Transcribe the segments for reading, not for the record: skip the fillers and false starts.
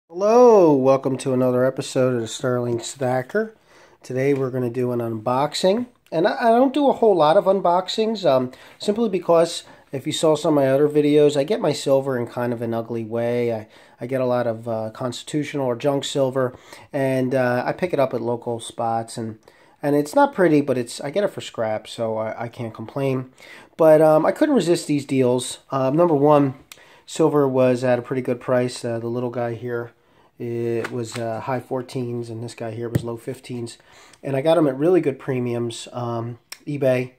Hello, welcome to another episode of the Sterling Stacker. Today we're going to do an unboxing, and I don't do a whole lot of unboxings, simply because if you saw some of my other videos, I get my silver in kind of an ugly way. I get a lot of constitutional or junk silver, and I pick it up at local spots, and it's not pretty, but I get it for scrap, so I can't complain. But I couldn't resist these deals. Number one, silver was at a pretty good price. The little guy here, it was high 14s, and this guy here was low 15s. And I got them at really good premiums. eBay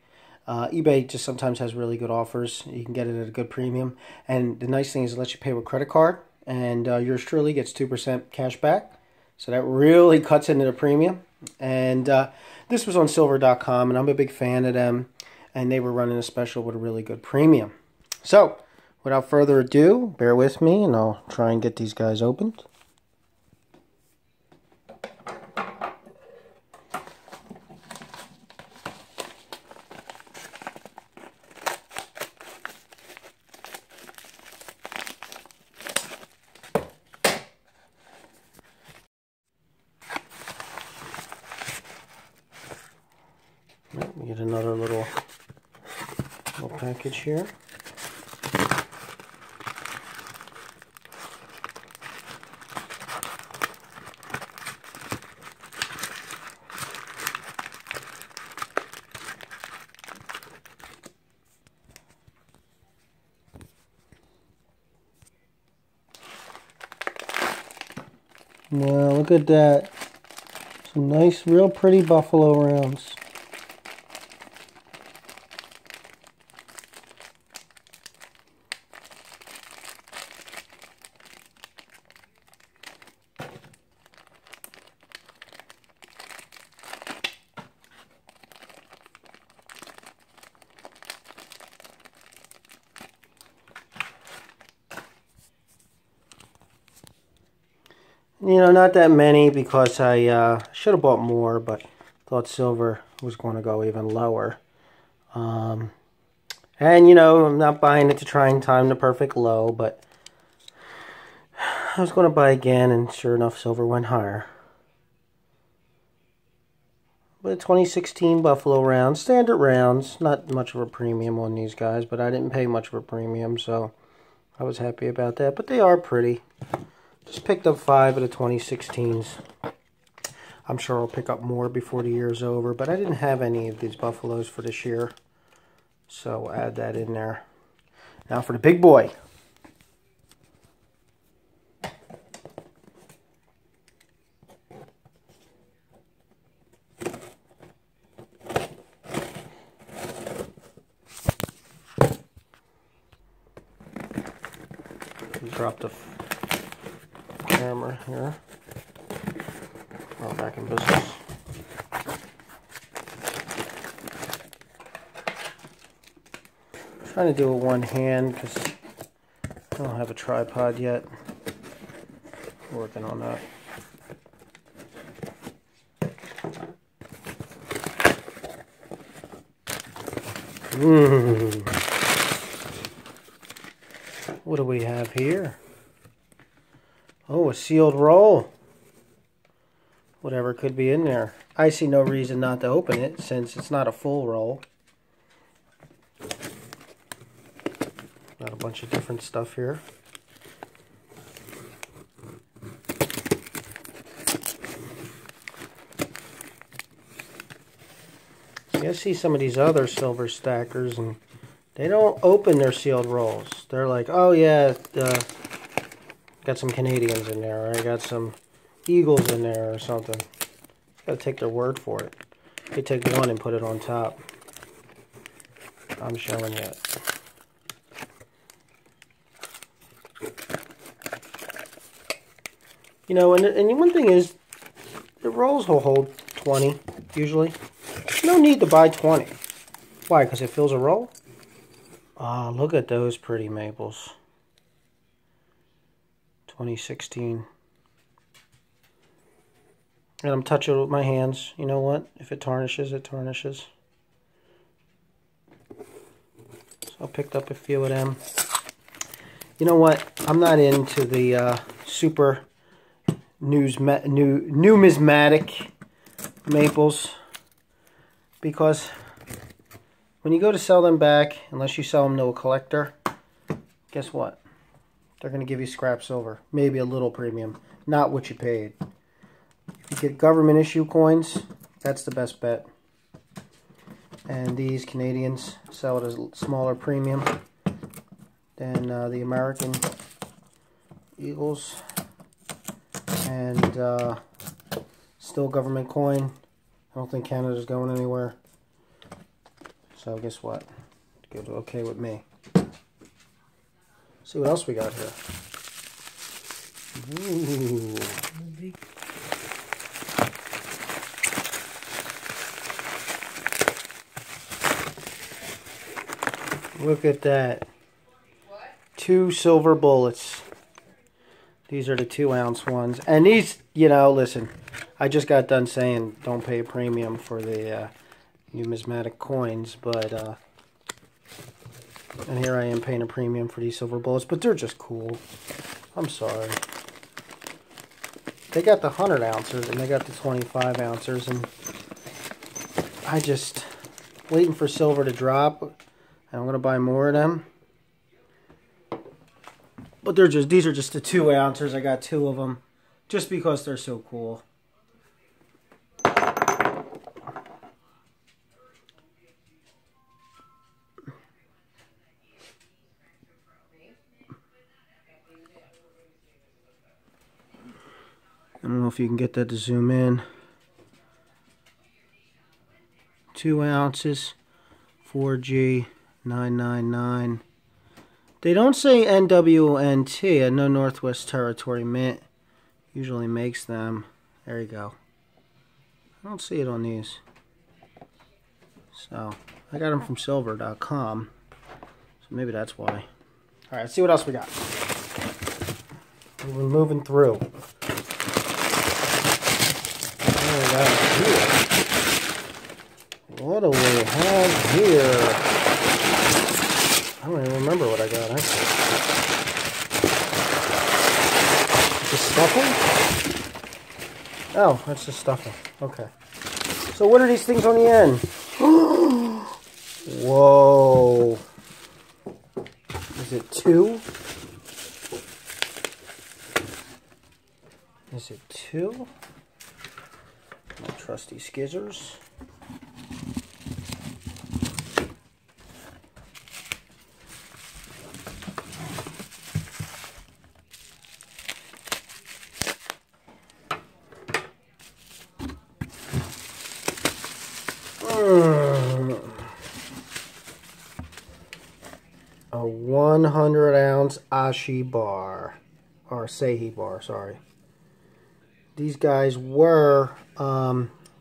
just sometimes has really good offers. You can get it at a good premium. And the nice thing is it lets you pay with credit card. And yours truly gets 2% cash back. So that really cuts into the premium. And this was on silver.com, and I'm a big fan of them. And they were running a special with a really good premium. So, without further ado, bear with me, and I'll try and get these guys opened. We get another little package here. Now look at that. Some nice, real pretty buffalo rounds. You know, not that many, because I should have bought more, but thought silver was going to go even lower. And, you know, I'm not buying it to try and time the perfect low, but I was going to buy again, and sure enough, silver went higher. But 2016 Buffalo rounds, standard rounds, not much of a premium on these guys, but I didn't pay much of a premium, so I was happy about that. But they are pretty. Just picked up 5 of the 2016s. I'm sure I'll pick up more before the year's over, but I didn't have any of these Buffaloes for this year, so we'll add that in there. Now for the big boy. Drop the camera here. We're back in business. I'm trying to do it one hand because I don't have a tripod yet. Working on that. What do we have here? Oh, a sealed roll. Whatever could be in there. I see no reason not to open it since it's not a full roll. Got a bunch of different stuff here. I see some of these other silver stackers, and they don't open their sealed rolls. They're like, oh yeah, got some Canadians in there, or I got some Eagles in there or something. Gotta take their word for it. They take one and put it on top. I'm showing you it. You know, and one thing is, the rolls will hold 20, usually. No need to buy 20. Why? Because it fills a roll? Ah, look at those pretty maples. 2016. And I'm touching it with my hands. You know what? If it tarnishes, it tarnishes. So I picked up a few of them. You know what? I'm not into the super numismatic maples, because when you go to sell them back, unless you sell them to a collector, guess what? They're going to give you scrap silver, maybe a little premium, not what you paid. If you get government issue coins, that's the best bet. And these Canadians sell it as a smaller premium than the American Eagles. And still government coin. I don't think Canada's going anywhere. So guess what? Good, okay with me. See what else we got here. Ooh. Look at that. 2 silver bullets. These are the 2-ounce ones. And these, you know, listen, I just got done saying don't pay a premium for the numismatic coins, but, and here I am paying a premium for these silver bullets, but they're just cool. I'm sorry. They got the 100 ounces and they got the 25 ounces, and I just waiting for silver to drop, and I'm going to buy more of them. But these are just the 2 ounces. I got 2 of them just because they're so cool. I don't know if you can get that to zoom in. 2 ounces, 4G, 999. They don't say NWNT. I know Northwest Territory Mint usually makes them. There you go. I don't see it on these. So, I got them from silver.com. So maybe that's why. Alright, let's see what else we got. We're moving through. What do we have here? I don't even remember what I got, actually. The stuffing? Oh, that's the stuffing. Okay. So what are these things on the end? Whoa. Is it 2? Is it 2? My trusty skizzers. A 100-ounce Ashi bar, or Sehi bar, sorry. These guys were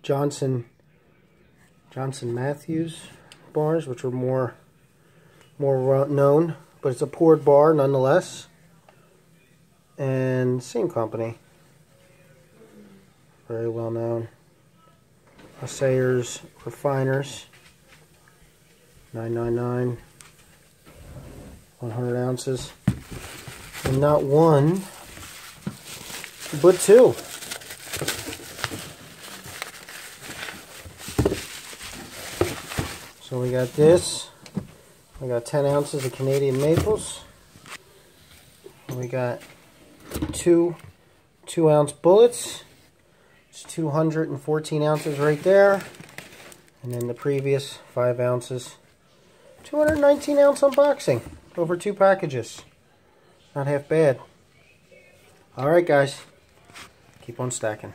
Johnson Matthews bars, which were more known, but it's a poured bar nonetheless, and same company, very well known. Assayers, Refiners, 999, 100 ounces, and not 1, but 2. So we got this, we got 10 ounces of Canadian maples, and we got 2 2-ounce bullets. It's 214 ounces right there, and then the previous 5 ounces. 219 ounce unboxing over 2 packages. Not half bad. Alright guys, keep on stacking.